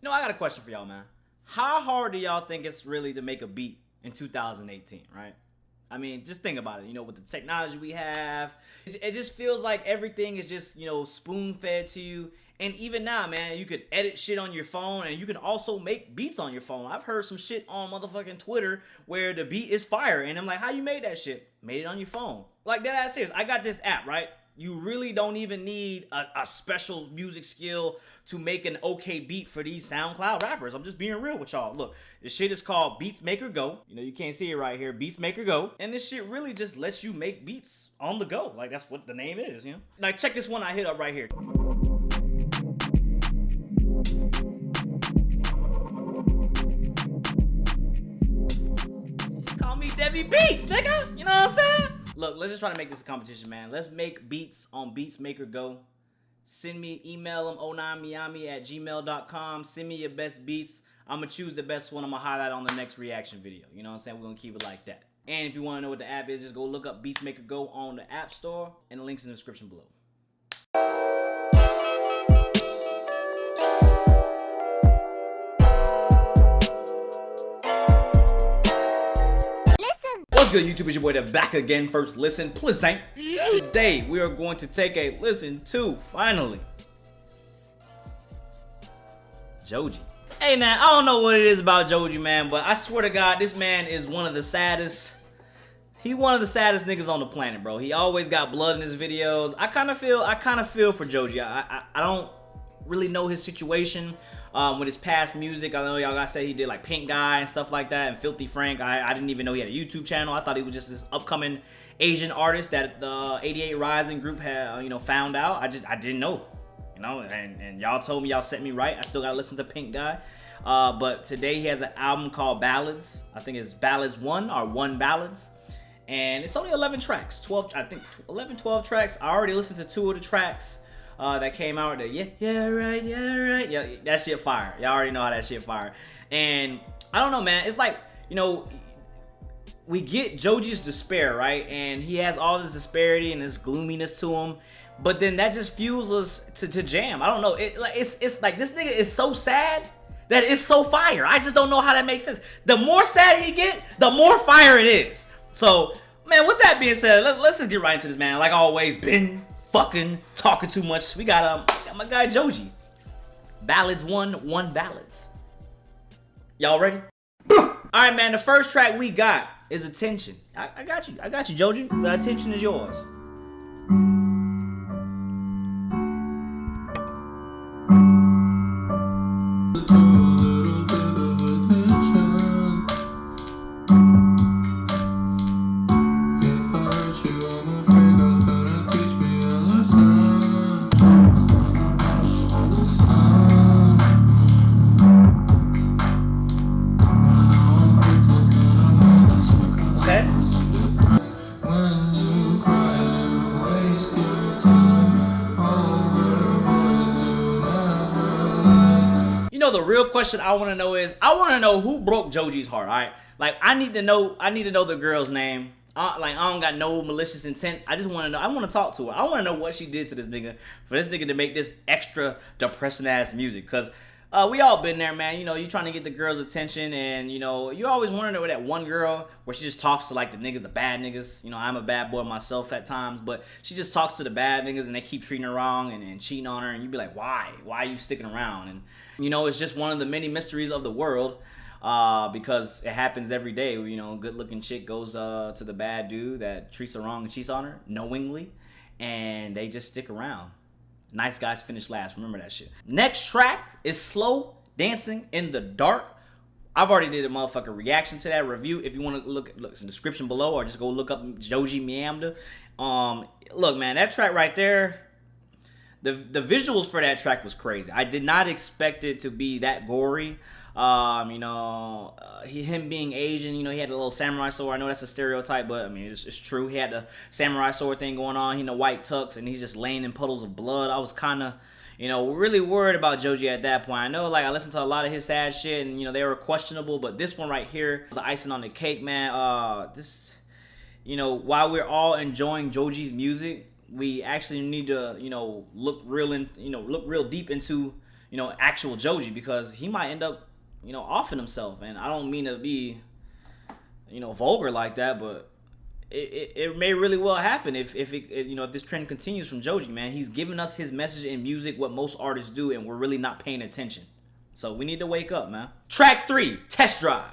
You know, I got a question for y'all, man. How hard do y'all think it's really to make a beat in 2018, right? I mean, just think about it. You know, with the technology we have, it just feels like everything is just, you know, spoon-fed to you. And even now, man, you could edit shit on your phone, and you can also make beats on your phone. I've heard some shit on motherfucking Twitter where the beat is fire, and I'm like, how you made that shit? Made it on your phone. Like, that's serious. I got this app, right? You really don't even need a special music skill to make an okay beat for these SoundCloud rappers. I'm just being real with y'all. Look, this shit is called Beats Maker Go. You know, you can't see it right here. Beats Maker Go. And this shit really just lets you make beats on the go. Like, that's what the name is, you know? Like, check this one I hit up right here. Call me Debbie Beats, nigga. You know what I'm saying? Look, let's just try to make this a competition, man. Let's make beats on Beats Maker Go. Send me, email them, 09miami@gmail.com. Send me your best beats. I'm going to choose the best one. I'm going to highlight on the next reaction video. You know what I'm saying? We're going to keep it like that. And if you want to know what the app is, just go look up Beats Maker Go on the App Store. And the link's in the description below. What's good, YouTube? It's your boy Dev back again. First listen, please ain't. Today we are going to take a listen to, finally, Joji. Hey, man, I don't know what it is about Joji, man, but I swear to God, this man is one of the saddest. He one of the saddest niggas on the planet, bro. He always got blood in his videos. I kind of feel for Joji. I don't really know his situation with his past music. I know y'all gotta say he did like Pink Guy and stuff like that, and Filthy Frank. I didn't even know he had a YouTube channel. I thought he was just this upcoming Asian artist that the 88 Rising group had, found out. I didn't know, and y'all told me, y'all set me right. I still gotta listen to Pink Guy. But today he has an album called Ballads. I think it's Ballads 1 or 1 Ballads. And it's only 11 tracks, 12 tracks. I already listened to 2 of the tracks that came out. Yeah, right. Yeah, that shit fire. Y'all already know how that shit fire. And I don't know, man. It's like, we get Joji's despair, right? And he has all this disparity and this gloominess to him. But then that just fuels us to jam. I don't know. It's like this nigga is so sad that it's so fire. I just don't know how that makes sense. The more sad he get, the more fire it is. So, man, with that being said, let's just get right into this, man. Like always, been fucking talking too much. We got my guy Joji. Ballads 1 Ballads. Y'all ready? Alright, man, the first track we got is Attention. I got you, Joji. The attention is yours. The real question I want to know is, I want to know who broke Joji's heart. All right, like I need to know the girl's name. Like I don't got no malicious intent. I just want to know. I want to talk to her. I want to know what she did to this nigga for this nigga to make this extra depressing ass music. Cause we all been there, man. You trying to get the girl's attention, and you always wondering with that one girl where she just talks to like the niggas, the bad niggas. I'm a bad boy myself at times, but she just talks to the bad niggas and they keep treating her wrong and cheating on her, and you be like, why are you sticking around? And it's just one of the many mysteries of the world, because it happens every day. Good looking chick goes to the bad dude that treats her wrong and cheats on her knowingly, and they just stick around. Nice guys finish last. Remember that shit. Next track is Slow Dancing in the Dark. I've already did a motherfucking reaction to that review. If you want to look in the description below, or just go look up Joji Miamda. Look, man, that track right there. The visuals for that track was crazy. I did not expect it to be that gory. Him being Asian, he had a little samurai sword. I know that's a stereotype, but I mean, it's true. He had the samurai sword thing going on. He in the white tux, and he's just laying in puddles of blood. I was kind of, really worried about Joji at that point. I know, like, I listened to a lot of his sad shit, and, they were questionable, but this one right here, the icing on the cake, man. While we're all enjoying Joji's music, we actually need to, look real deep into, actual Joji, because he might end up, offing himself. And I don't mean to be, vulgar like that, but it may really well happen if this trend continues from Joji, man. He's giving us his message in music, what most artists do, and we're really not paying attention. So we need to wake up, man. Track 3, Test Drive.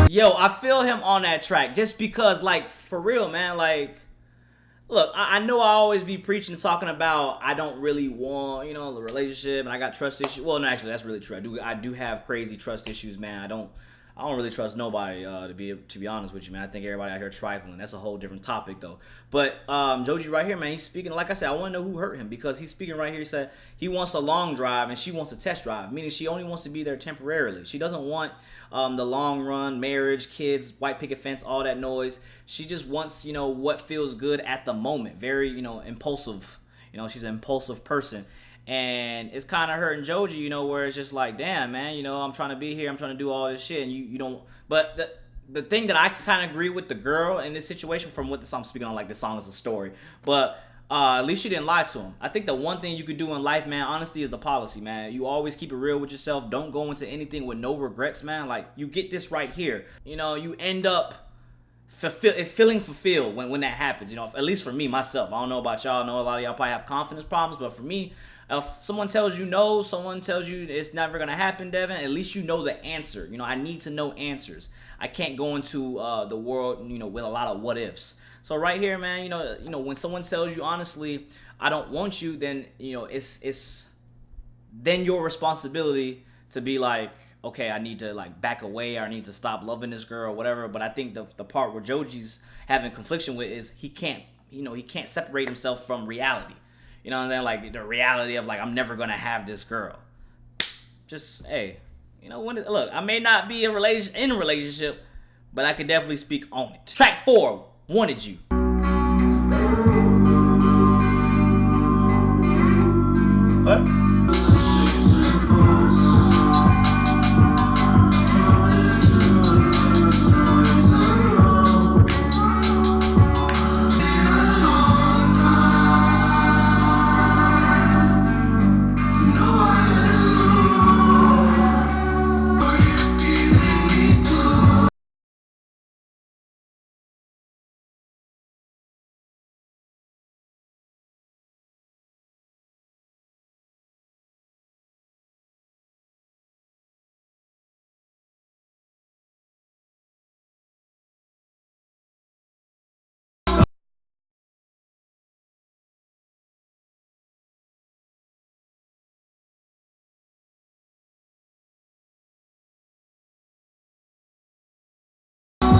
Yo, I feel him on that track just because, like, for real, man. Like, look, I know I always be preaching and talking about I don't really want, the relationship, and I got trust issues. Well, no, actually, that's really true. I do have crazy trust issues, man. I don't really trust nobody, to be honest with you, man. I think everybody out here trifling. That's a whole different topic, though. But Joji right here, man, he's speaking, like I said, I want to know who hurt him, because he's speaking right here. He said he wants a long drive and she wants a test drive, meaning she only wants to be there temporarily. She doesn't want the long run, marriage, kids, white picket fence, all that noise. She just wants, what feels good at the moment. Very, impulsive. She's an impulsive person. And it's kind of hurting Joji, where it's just like, damn, man, I'm trying to be here, I'm trying to do all this shit, and you don't. But the thing that I kind of agree with the girl in this situation, from what the song's speaking on, like, the song is a story, but at least she didn't lie to him. I think the one thing you could do in life, man, honesty is the policy, man. You always keep it real with yourself. Don't go into anything with no regrets, man. Like, you get this right here. You end up feeling fulfilled when that happens. At least for me, myself. I don't know about y'all. I know a lot of y'all probably have confidence problems, but for me, if someone tells you no, someone tells you it's never going to happen, Devin, at least you know the answer. I need to know answers. I can't go into the world, with a lot of what ifs. So right here, man, when someone tells you honestly, I don't want you, then, it's then your responsibility to be like, okay, I need to, like, back away, or I need to stop loving this girl or whatever. But I think the part where Joji's having confliction with is he can't separate himself from reality. You know what I'm saying? Like, the reality of, like, I'm never going to have this girl. Just, hey, look, I may not be in a relationship, but I can definitely speak on it. Track 4, Wanted You. What?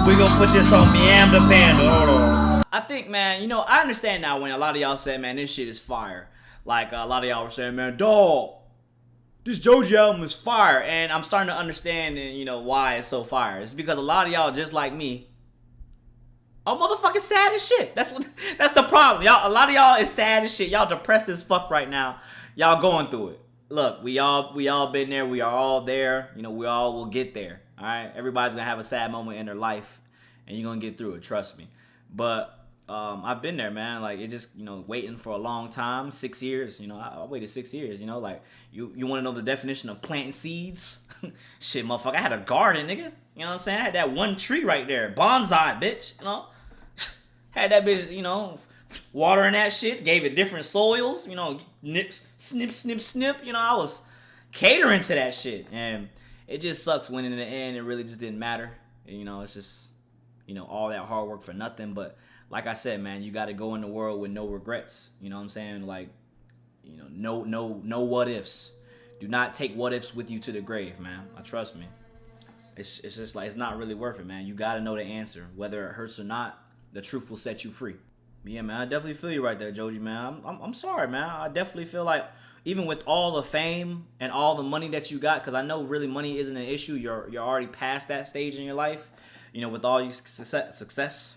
We gonna put this on Miam the Panda. Hold on. I think, man, I understand now when a lot of y'all say, man, this shit is fire. Like, a lot of y'all were saying, man, dog, this Joji album is fire. And I'm starting to understand, why it's so fire. It's because a lot of y'all, just like me, are motherfucking sad as shit. That's the problem. A lot of y'all is sad as shit. Y'all depressed as fuck right now. Y'all going through it. Look, we all been there. We are all there. We all will get there. All right, everybody's gonna have a sad moment in their life, and you're gonna get through it. Trust me. But I've been there, man. Like, it just waiting for a long time, 6 years. I waited 6 years. Like, you want to know the definition of planting seeds? Shit, motherfucker, I had a garden, nigga. You know what I'm saying? I had that one tree right there, bonsai, bitch. Had that bitch, watering that shit, gave it different soils. Snip, snip, snip. I was catering to that shit, and it just sucks when in the end it really just didn't matter. It's just, all that hard work for nothing. But like I said, man, you got to go in the world with no regrets. You know what I'm saying? Like, no what ifs. Do not take what ifs with you to the grave, man. Trust me. it's just like it's not really worth it, man. You gotta know the answer, whether it hurts or not. The truth will set you free. But yeah, man, I definitely feel you right there, Joji, man. I'm sorry, man. I definitely feel like even with all the fame and all the money that you got, because I know really money isn't an issue. You're already past that stage in your life, you know, with all your success.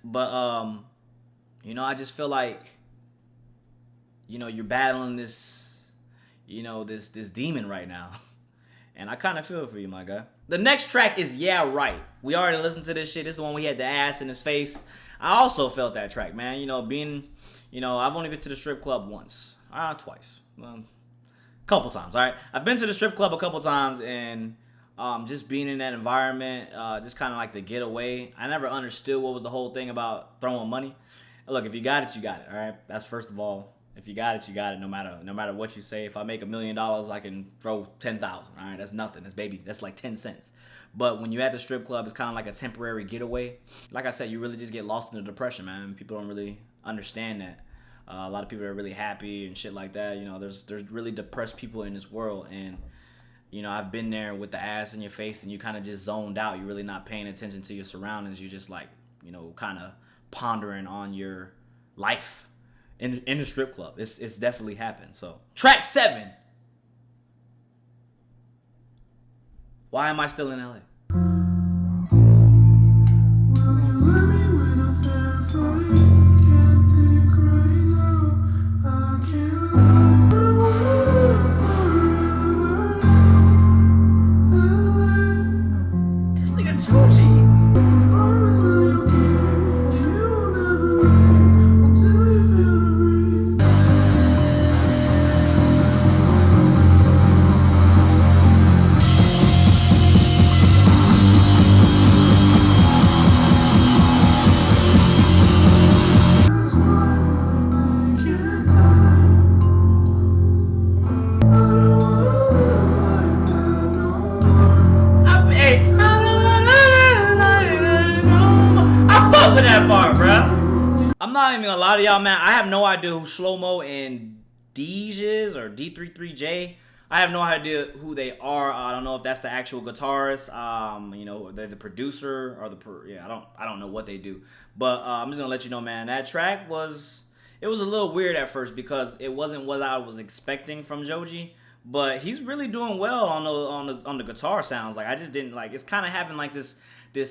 But you know, I just feel like, you know, you're battling this, you know, this demon right now. And I kind of feel for you, my guy. The next track is Yeah Right. We already listened to this shit. This is the one we had the ass in his face. I also felt that track, man. You know, I've only been to the strip club once. Twice. Couple times, all right? I've been to the strip club a couple times, and just being in that environment, just kind of like the getaway. I never understood what was the whole thing about throwing money. Look, if you got it, you got it, all right? That's first of all. If you got it, you got it. No matter what you say. If I make $1 million, I can throw 10,000. All right, that's nothing. That's like 10 cents. But when you're at the strip club, it's kind of like a temporary getaway. Like I said, you really just get lost in the depression, man. People don't really understand that. A lot of people are really happy and shit like that. You know, there's really depressed people in this world, and you know, I've been there with the ass in your face, and you kind of just zoned out. You're really not paying attention to your surroundings. You just like, you know, kind of pondering on your life. In the strip club. It's definitely happened. So track 7. Why am I still in LA? This nigga Joji. I'm not even gonna lie to y'all, man. I have no idea who Shlomo and Deej or D33J. I have no idea who they are. I don't know if that's the actual guitarist. You know, they're the producer or I don't know what they do. But I'm just gonna let you know, man. That track was a little weird at first because it wasn't what I was expecting from Joji. But he's really doing well on the guitar sounds. Like I just didn't like. It's kind of having like this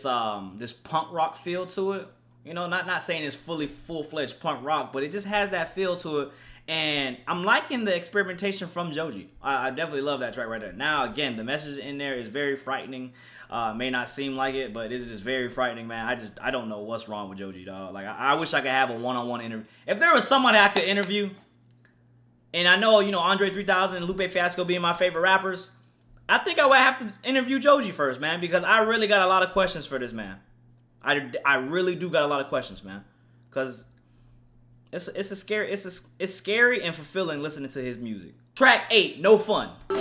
punk rock feel to it. You know, not saying it's full-fledged punk rock, but it just has that feel to it. And I'm liking the experimentation from Joji. I definitely love that track right there. Now, again, the message in there is very frightening. May not seem like it, but it is very frightening, man. I don't know what's wrong with Joji, dog. Like, I wish I could have a one-on-one interview. If there was somebody I could interview, and I know, you know, Andre 3000 and Lupe Fiasco being my favorite rappers, I think I would have to interview Joji first, man, because I really got a lot of questions for this man. I really do got a lot of questions, man, because it's scary and fulfilling listening to his music. Track 8, No Fun. What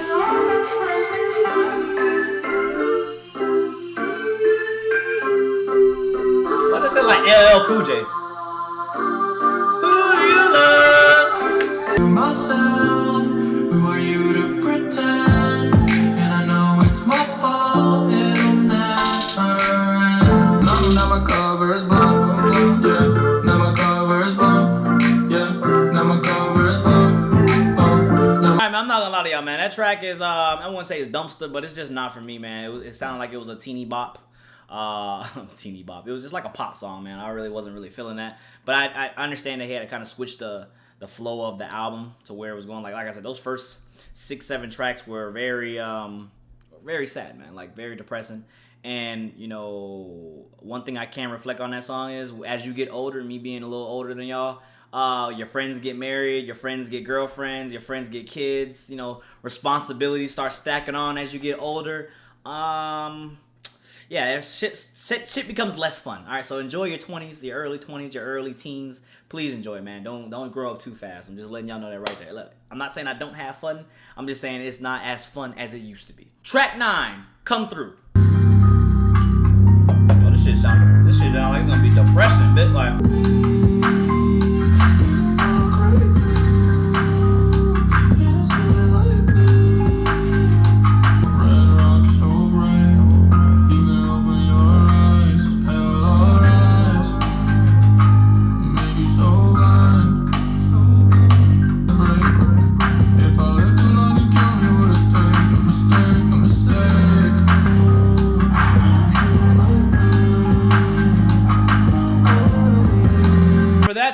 does it sound like LL Cool J? Who do you love? Myself. Who are you to pretend? And I know it's my fault. It'll never end. Now my cover is blue, yeah. Now my cover is blue, yeah. Now my cover is blue. Alright, man, I'm not gonna lie to y'all, man. That track is, I wouldn't say it's dumpster, but it's just not for me, man. It sounded like it was a teeny bop. Teeny bop. It was just like a pop song, man. I really wasn't really feeling that. But I understand that he had to kind of switch the flow of the album to where it was going. Like I said, those first 6-7 tracks were very sad, man. Like very depressing. And, you know, one thing I can reflect on that song is as you get older, me being a little older than y'all, your friends get married, your friends get girlfriends, your friends get kids, you know, responsibilities start stacking on as you get older. Yeah, shit becomes less fun. All right, so enjoy your 20s, your early 20s, your early teens. Please enjoy it, man. Don't grow up too fast. I'm just letting y'all know that right there. Look, I'm not saying I don't have fun. I'm just saying it's not as fun as it used to be. Track 9, Come Through. Oh, this shit sound like it's gonna be depressing, bit like.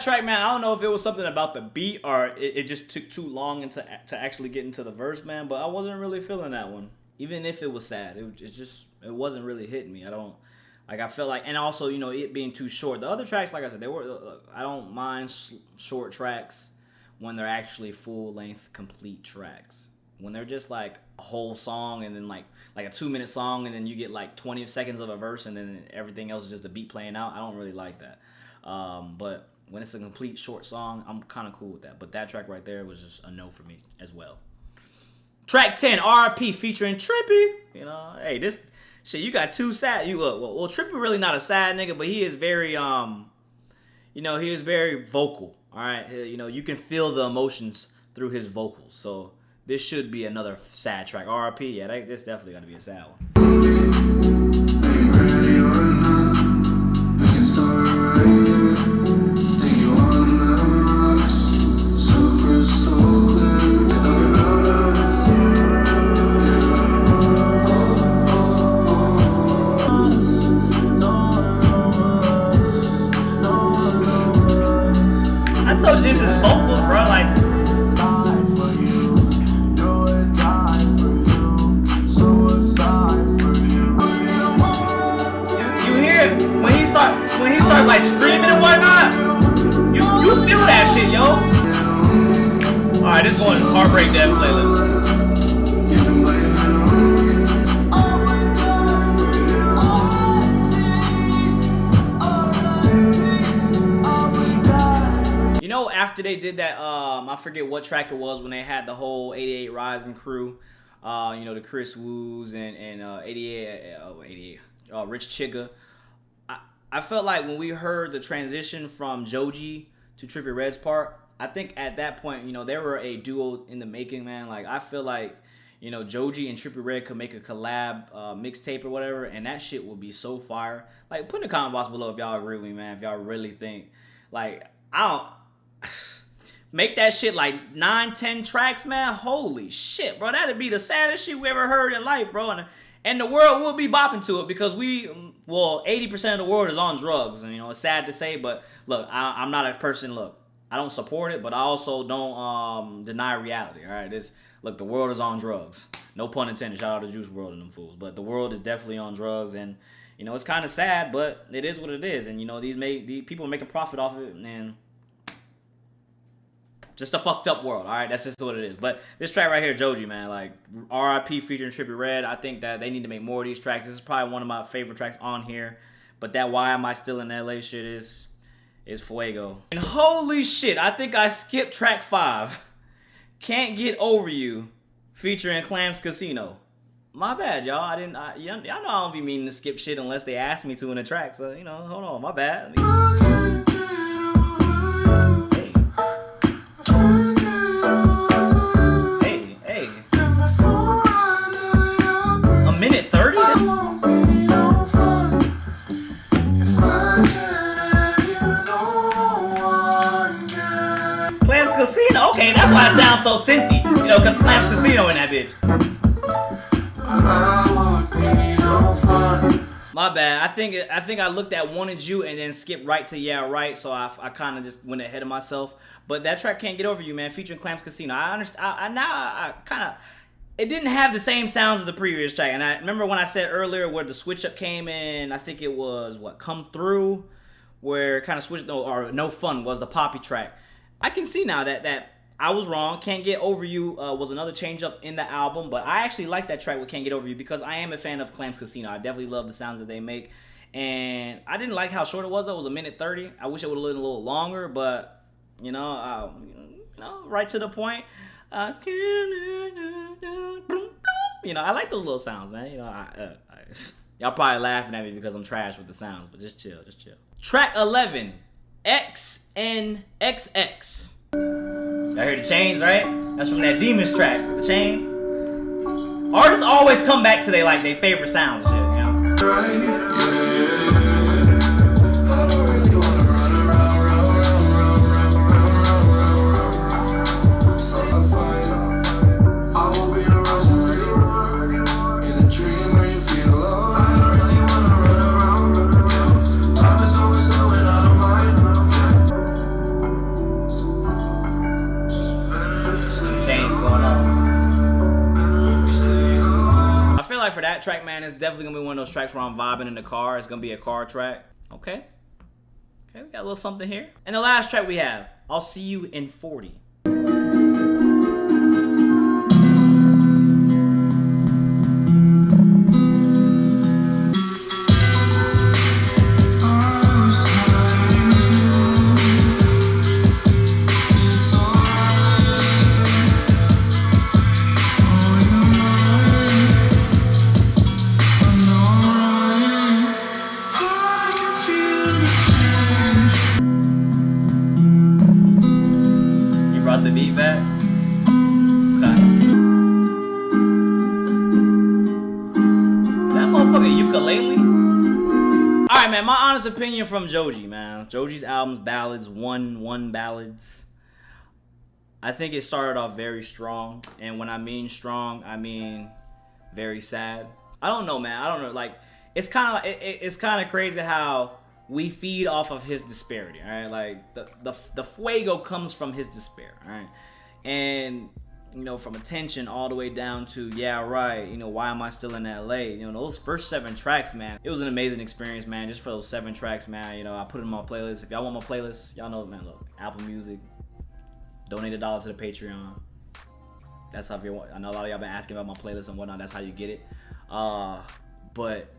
track, man, I don't know if it was something about the beat or it just took too long to actually get into the verse, man. But I wasn't really feeling that one. Even if it was sad, it wasn't really hitting me. I felt like, and also, you know, it being too short. The other tracks, like I said, I don't mind short tracks when they're actually full-length, complete tracks. When they're just like a whole song and then like a 2-minute song and then you get like 20 seconds of a verse and then everything else is just the beat playing out, I don't really like that. But when it's a complete short song, I'm kind of cool with that. But that track right there was just a no for me as well. Track 10, RP featuring Trippie. You know, hey, this shit, you got two sad. You look, well, Trippie really not a sad nigga, but he is very, you know, he is very vocal. All right, you know, you can feel the emotions through his vocals. So this should be another sad track. RP, yeah, this definitely gonna be a sad one. I told you this is vocals, bro. Like, you hear it when he starts like screaming and whatnot. You feel that shit, yo. All right, this is going to Heartbreak Death playlist. You know, after they did that, I forget what track it was when they had the whole 88 Rising crew, you know, the Chris Woos and 88 Rich Chigga. I felt like when we heard the transition from Joji to Trippie Redd's part, I think at that point, you know, they were a duo in the making, man. Like, I feel like, you know, Joji and Trippie Redd could make a collab mixtape or whatever, and that shit would be so fire. Like, put in the comment box below if y'all agree with me, man. If y'all really think, like, I don't... Make that shit like 9-10 tracks, man. Holy shit, bro. That'd be the saddest shit we ever heard in life, bro. And the world will be bopping to it because 80% of the world is on drugs. And, you know, it's sad to say, but look, I'm not a person, look, I don't support it, but I also don't deny reality, all right? Look, the world is on drugs. No pun intended. Shout out to Juice WRLD and them fools. But the world is definitely on drugs, and, you know, it's kind of sad, but it is what it is. And, you know, these people are making profit off of it, and... just a fucked up world, all right? That's just what it is. But this track right here, Joji, man, like, RIP featuring Trippie Redd, I think that they need to make more of these tracks. This is probably one of my favorite tracks on here. But that Why Am I Still in LA shit is fuego. And holy shit, I think I skipped track 5. Can't Get Over You featuring Clams Casino. My bad, y'all. Y'all know I don't be meaning to skip shit unless they ask me to in the track. So, you know, hold on, my bad. Casino, okay, that's why it sounds so synthy, you know, because Clams Casino in that bitch. My bad. I think I looked at Wanted You and then skipped right to Yeah Right, so I kind of just went ahead of myself. But that track Can't Get Over You, man, featuring Clams Casino. I understand. I kind of. It didn't have the same sounds of the previous track, and I remember when I said earlier where the switch up came in. I think it was Come Through, where it kind of switched. No Fun was the poppy track. I can see now that I was wrong. Can't Get Over You was another change up in the album, but I actually like that track with Can't Get Over You because I am a fan of Clams Casino. I definitely love the sounds that they make, and I didn't like how short it was. Though. It was 1:30. I wish it would have been a little longer, but you know, right to the point. You know, I like those little sounds, man. You know, y'all probably laughing at me because I'm trash with the sounds, but just chill. Track 11. XNXX. Y'all heard the chains, right? That's from that Demons track. The chains. Artists always come back to their favorite sounds and shit, you know? I don't really wanna run around. Say I fight. I won't be around so anymore. In a dream where you feel alone. I don't really wanna run around. Yeah. Time is going slow and I don't mind. that track, man, is definitely gonna be one of those tracks where I'm vibing in the car. It's gonna be a car track. Okay, we got a little something here. And the last track we have, I'll See You in 40. Brought the beat back. Okay. That motherfucker ukulele. Alright, man, my honest opinion from Joji, man. Joji's albums, Ballads, one Ballads. I think it started off very strong. And when I mean strong, I mean very sad. I don't know, man. I don't know. Like, it's kind of it's kind of crazy how we feed off of his disparity, all right? Like, the fuego comes from his despair, all right? And, you know, from attention all the way down to, yeah, right, you know, why am I still in LA? You know, those first 7 tracks, man, it was an amazing experience, man, just for those 7 tracks, man. You know, I put it in my playlist. If y'all want my playlist, y'all know, man, look, Apple Music, donate $1 to the Patreon. That's how, if you want, I know a lot of y'all been asking about my playlist and whatnot, that's how you get it. But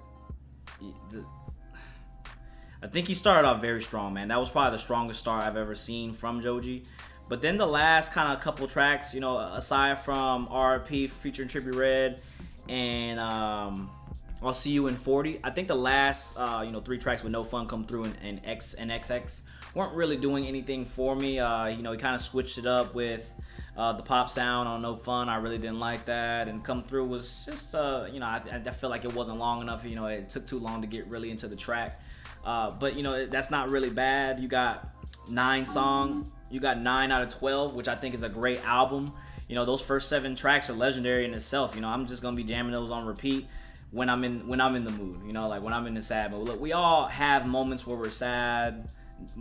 I think he started off very strong, man. That was probably the strongest start I've ever seen from Joji. But then the last kind of couple tracks, you know, aside from RP featuring Trippie Redd and I'll See You in 40, I think the last, 3 tracks with No Fun Come Through and X and XX weren't really doing anything for me. He kind of switched it up with the pop sound on No Fun. I really didn't like that. And Come Through was just, I feel like it wasn't long enough. You know, it took too long to get really into the track. But you know, that's not really bad. You got 9 songs. You got 9 out of 12, which I think is a great album. You know, those first 7 tracks are legendary in itself. You know, I'm just gonna be jamming those on repeat when I'm in the mood. You know, like when I'm in the sad mood. Look, we all have moments where we're sad,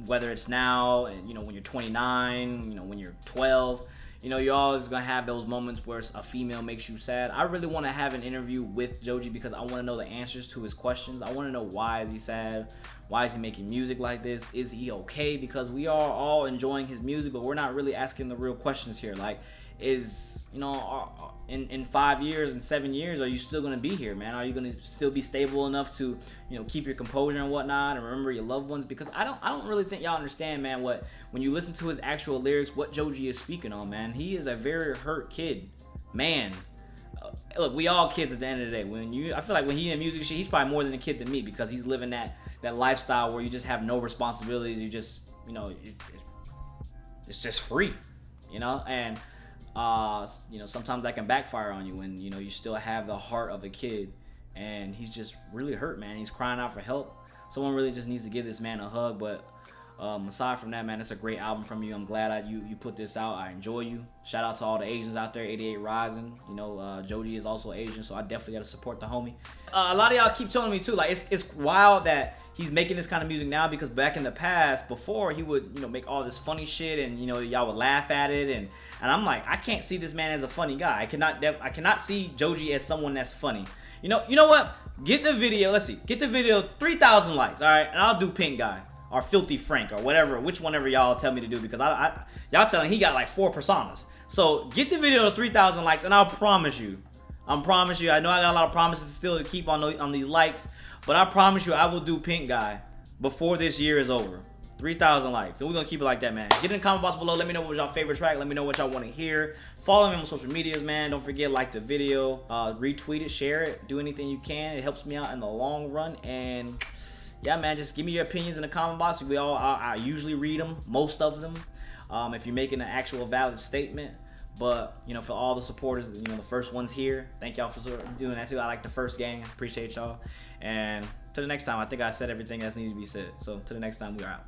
whether it's now, you know, when you're 29, you know, when you're 12. You know, you're always gonna have those moments where a female makes you sad. I really want to have an interview with Joji because I want to know the answers to his questions. I want to know, why is he sad? Why is he making music like this? Is he okay? Because we are all enjoying his music, but we're not really asking the real questions here. Like, is, you know, in 5 years and 7 years, are you still gonna be here, man? Are you gonna still be stable enough to, you know, keep your composure and whatnot and remember your loved ones? Because I don't really think y'all understand, man, when you listen to his actual lyrics, what Joji is speaking on, man. He is a very hurt kid, man. Look, we all kids at the end of the day. I feel like when he in music shit, he's probably more than a kid than me because he's living that lifestyle where you just have no responsibilities. You just, you know, it's just free, you know. And you know, sometimes that can backfire on you when, you know, you still have the heart of a kid. And he's just really hurt, man. He's crying out for help. Someone really just needs to give this man a hug. But aside from that, man, it's a great album from you. I'm glad you put this out. I enjoy you. Shout out to all the Asians out there, 88 Rising. You know, Joji is also Asian, so I definitely got to support the homie. A lot of y'all keep telling me too, like, it's wild that he's making this kind of music now, because back in the past, before, he would, you know, make all this funny shit and, you know, y'all would laugh at it, and I'm like, I can't see this man as a funny guy. I cannot see Joji as someone that's funny. You know what? Get the video. Let's see. Get the video 3,000 likes. All right, and I'll do Pink Guy or Filthy Frank or whatever, whichever y'all tell me to do, because y'all telling he got like 4 personas. So get the video to 3,000 likes, and I promise you, I know I got a lot of promises still to keep on these likes, but I promise you I will do Pink Guy before this year is over. 3,000 likes, and we're gonna keep it like that, man. Get in the comment box below. Let me know what was your favorite track. Let me know what y'all want to hear. Follow me on social medias, man. Don't forget, like the video, retweet it, share it, do anything you can. It helps me out in the long run. And yeah, man, just give me your opinions in the comment box. I usually read them, most of them, if you're making an actual valid statement. But, you know, for all the supporters, you know, the first ones here, thank y'all for doing that too. I like the first gang. Appreciate y'all. And to the next time, I think I said everything that's needed to be said. So to the next time, we are out.